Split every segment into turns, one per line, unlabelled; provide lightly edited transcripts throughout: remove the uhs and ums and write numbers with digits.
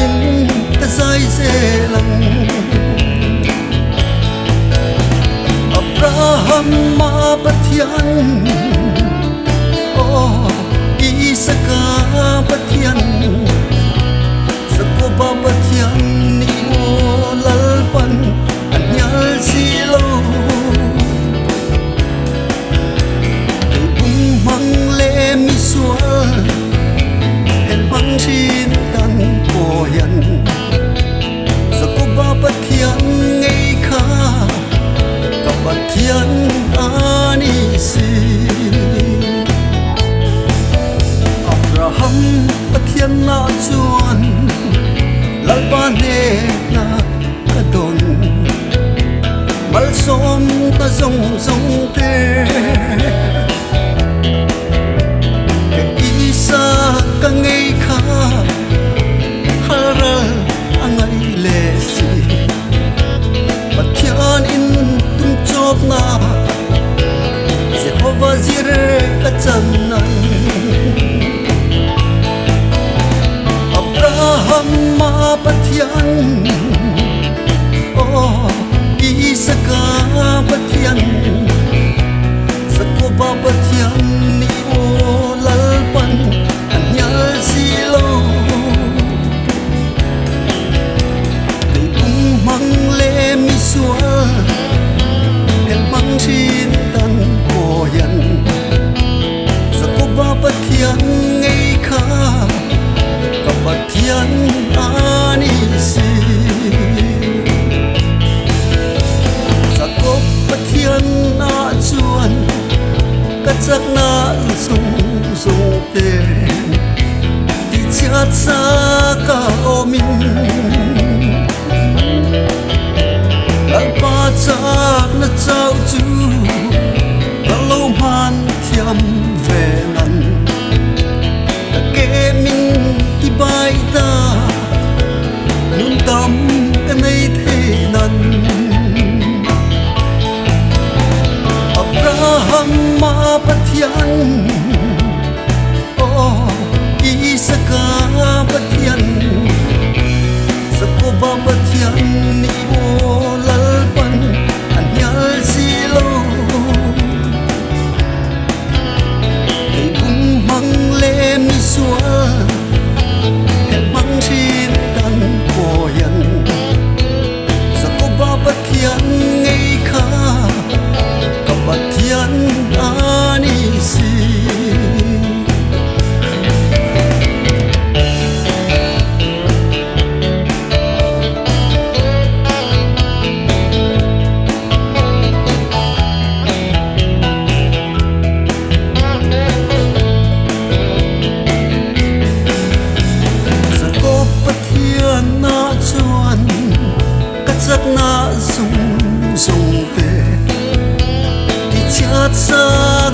in ta zai zelang Abraham ma pathian oh Isaka pathian Sakoba pathian ni mo lalpan anyal silo mang le mi sual el mang chin tan poyan Sakoba pathian ngei kha ka pathian ani si Abraham pathian na chuan lalpa ne na kadon mal som ta zong zong te isa ka ngei kha haral angai le si pathian in tum chop na Jehovah Jireh ka chanan Abraham ma pathian oh Isaka pathian Sakoba pathian ni o lalpan anyal silo Kay mang le mi sual el mang chin tan poyan Sakoba pathian ngei kha ka pathian ani si Sakop pathian na chuan kachak na sung sung te ti chat sa ka omin alpa chak na chau chu kalo man thiam ve nan ta ke min ti bai ta nun tam ka nei the nan Abraham ma pathian oh Isaka pathian Sakoba pathian ni mo lalpan anyal silo Kay mang le mi sual el mang chin tan poyan Sakoba pathian ngei kha pathian ani si Sakop pathian na chuan kachak na sung sung te chat sa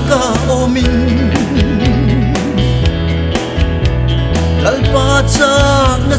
ka omin lalpa chak na